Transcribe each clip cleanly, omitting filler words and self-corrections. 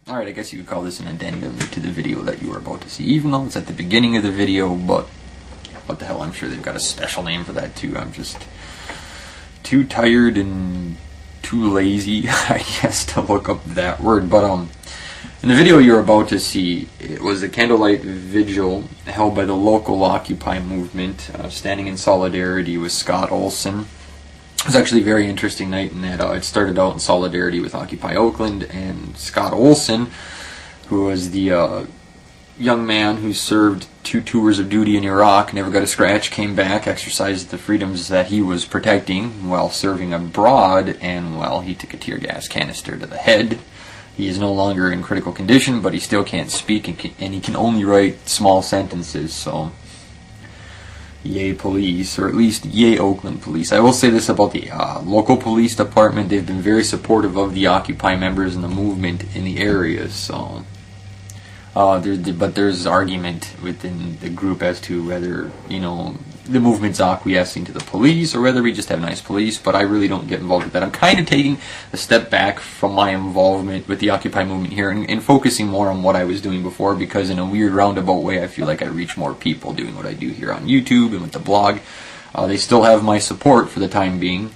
Alright, I guess you could call this an addendum to the video that you are about to see, even though it's at the beginning of the video, but what the hell, I'm sure they've got a special name for that too. I'm just too tired and too lazy, I guess, to look up that word. But in the video you're about to see, it was a candlelight vigil held by the local Occupy movement, standing in solidarity with Scott Olsen. It was actually a very interesting night in that it started out in solidarity with Occupy Oakland, and Scott Olsen, who was the young man who served 2 tours of duty in Iraq, never got a scratch, came back, exercised the freedoms that he was protecting while serving abroad, and, well, he took a tear gas canister to the head. He is no longer in critical condition, but he still can't speak, and he can only write small sentences, so yay police, or at least yay Oakland police. I will say this about the local police department: they've been very supportive of the Occupy members and the movement in the area, so but there's argument within the group as to whether, you know, the movement's acquiescing to the police or whether we just have nice police, but I really don't get involved with that. I'm kind of taking a step back from my involvement with the Occupy movement here and focusing more on what I was doing before, because in a weird roundabout way I feel like I reach more people doing what I do here on YouTube and with the blog. They still have my support for the time being,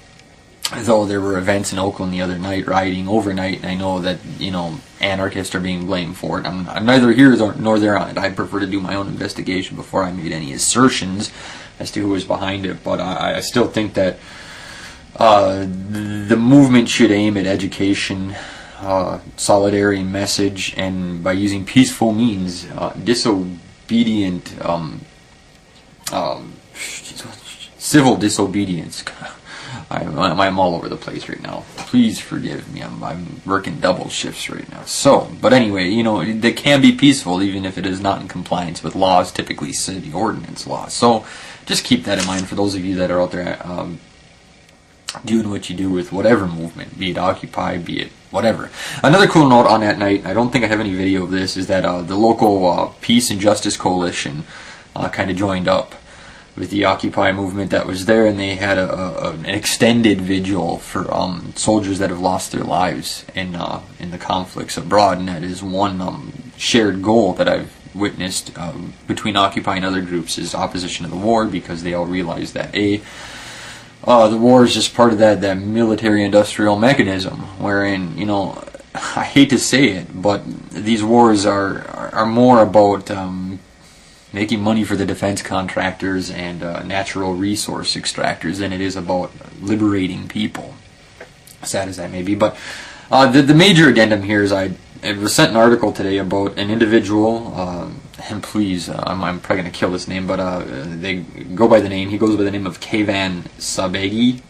though there were events in Oakland the other night, rioting overnight, and I know that, you know, anarchists are being blamed for it. I'm neither here nor there on it. I prefer to do my own investigation before I made any assertions as to who was behind it, but I still think that the movement should aim at education, solidarity message, and by using peaceful means, disobedient, civil disobedience. I'm all over the place right now. Please forgive me. I'm working double shifts right now. So, but anyway, you know, they can be peaceful even if it is not in compliance with laws, typically city ordinance laws. So, just keep that in mind for those of you that are out there doing what you do with whatever movement, be it Occupy, be it whatever. Another cool note on that night, I don't think I have any video of this, is that the local Peace and Justice Coalition kind of joined up with the Occupy movement that was there, and they had an extended vigil for soldiers that have lost their lives in the conflicts abroad, and that is one shared goal that I've witnessed between Occupy and other groups, is opposition to the war, because they all realize that the war is just part of that military-industrial mechanism, wherein, you know, I hate to say it, but these wars are more about making money for the defense contractors and natural resource extractors than it is about liberating people, sad as that may be. But the major addendum here is I was sent an article today about an individual, and please, I'm probably going to kill this name, but he goes by the name of Kayvan Sabeghi.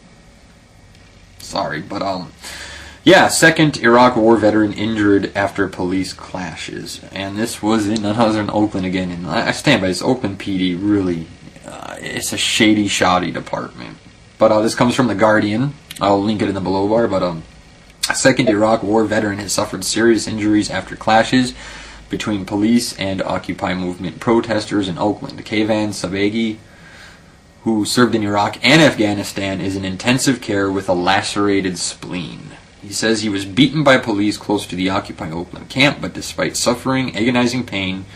Sorry, but yeah, second Iraq War veteran injured after police clashes, and this was in northern Oakland again. And I stand by this. Oakland PD really, it's a shady, shoddy department. But this comes from the Guardian. I'll link it in the below bar. But a second Iraq War veteran has suffered serious injuries after clashes between police and Occupy movement protesters in Oakland. Kayvan Sabeghi, who served in Iraq and Afghanistan, is in intensive care with a lacerated spleen. He says he was beaten by police close to the Occupy Oakland camp, but despite suffering agonizing pain,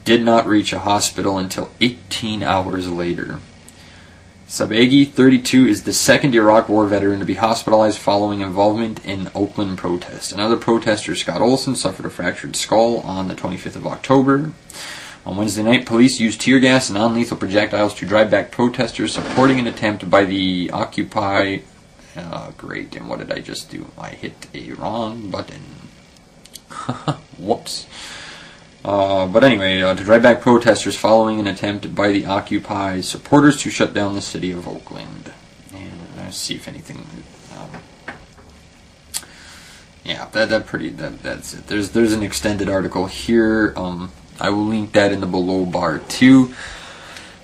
did not reach a hospital until 18 hours later. Sabeghi, 32, is the second Iraq War veteran to be hospitalized following involvement in Oakland protests. Another protester, Scott Olsen, suffered a fractured skull on the 25th of October. On Wednesday night, police used tear gas and non-lethal projectiles to drive back protesters, supporting an attempt by the Occupy. Great, and what did I just do? I hit a wrong button. Whoops. But anyway, to drive back protesters following an attempt by the Occupy supporters to shut down the city of Oakland. And let's see if anything. Yeah, that's it. There's an extended article here. I will link that in the below bar too.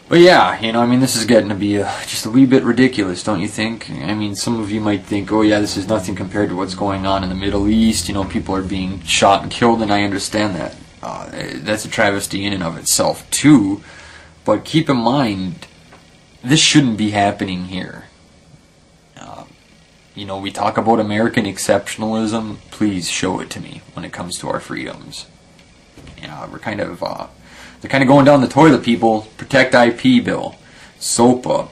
But yeah, you know, I mean, this is getting to be just a wee bit ridiculous, don't you think? I mean, some of you might think, oh yeah, this is nothing compared to what's going on in the Middle East. You know, people are being shot and killed, and I understand that. That's a travesty in and of itself, too. But keep in mind, this shouldn't be happening here. You know, we talk about American exceptionalism. Please show it to me when it comes to our freedoms. Yeah, we're kind of they're kind of going down the toilet, people. Protect IP bill, SOPA,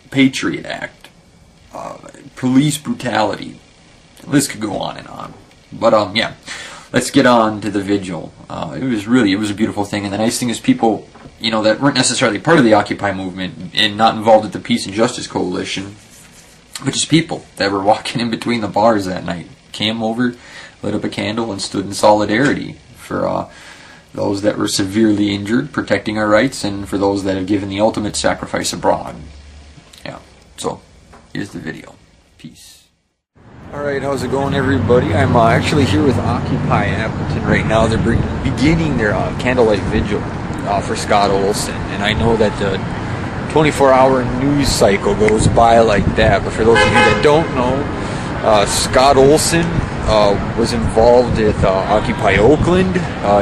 Patriot Act, police brutality. The list could go on and on. But yeah, let's get on to the vigil. It was a beautiful thing, and the nice thing is people, you know, that weren't necessarily part of the Occupy movement and not involved with the Peace and Justice Coalition, but just people that were walking in between the bars that night came over, lit up a candle, and stood in solidarity for those that were severely injured, protecting our rights, and for those that have given the ultimate sacrifice abroad. Yeah, so here's the video. Peace. Alright, how's it going, everybody? I'm actually here with Occupy Appleton right now. They're beginning their Candlelight Vigil for Scott Olsen, and I know that the 24-hour news cycle goes by like that, but for those of you that don't know, Scott Olsen was involved with Occupy Oakland.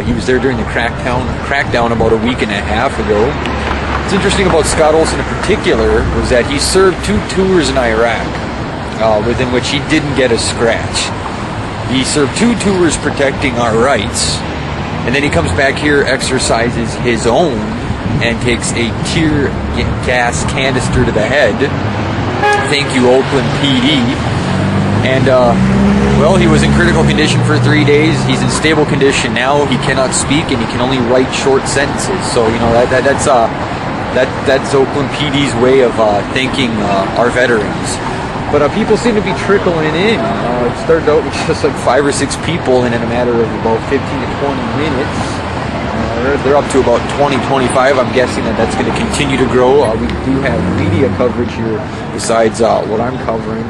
He was there during the crackdown about a week and a half ago. What's interesting about Scott Olsen in particular was that he served 2 tours in Iraq, within which he didn't get a scratch. He served 2 tours protecting our rights, and then he comes back here, exercises his own, and takes a tear gas canister to the head. Thank you, Oakland PD. And, well, he was in critical condition for 3 days. He's in stable condition now. He cannot speak, and he can only write short sentences. So, you know, that's Oakland PD's way of thanking our veterans. But people seem to be trickling in. It started out with just like 5 or 6 people, and in a matter of about 15 to 20 minutes, they're up to about 20, 25. I'm guessing that that's going to continue to grow. We do have media coverage here besides what I'm covering.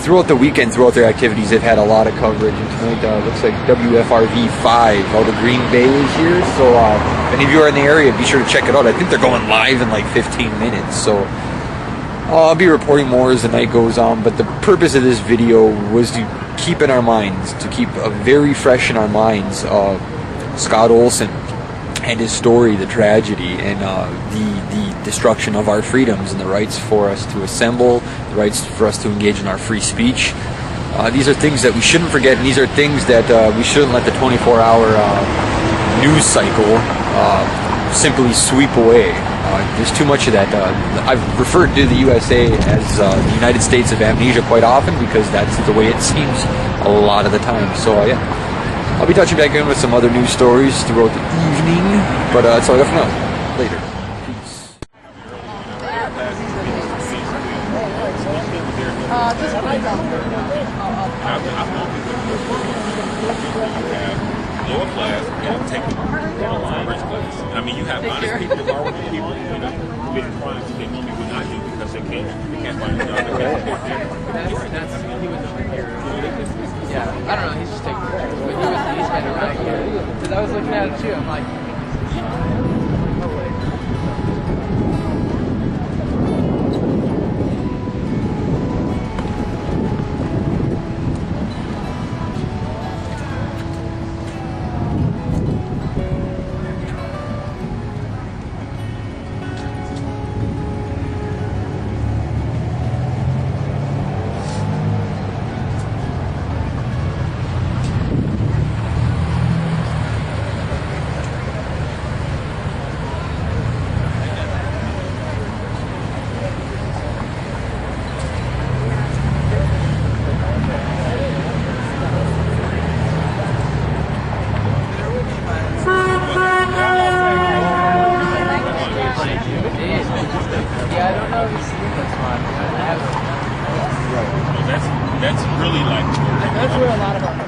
Throughout the weekend, throughout their activities, they've had a lot of coverage. And tonight looks like WFRV 5 out of Green Bay is here. So if any of you are in the area, be sure to check it out. I think they're going live in like 15 minutes. So I'll be reporting more as the night goes on. But the purpose of this video was to keep in our minds, to keep very fresh in our minds, Scott Olsen and his story, the tragedy, and the destruction of our freedoms and the rights for us to assemble, the rights for us to engage in our free speech. These are things that we shouldn't forget, and these are things that we shouldn't let the 24-hour news cycle simply sweep away. There's too much of that. I've referred to the USA as the United States of amnesia quite often because that's the way it seems a lot of the time. So yeah. I'll be touching back in with some other news stories throughout the evening, but that's all I got for now. Later. Peace. Lower class and take rich class. I mean, you have honest people, hardworking people, you know, committing crimes that they normally would not do because they can't find a job. Yeah, I don't know, he's just taking pictures, but he's kind of right here. Because I was looking at it too, I'm like, no way. That's really like That's where a lot of our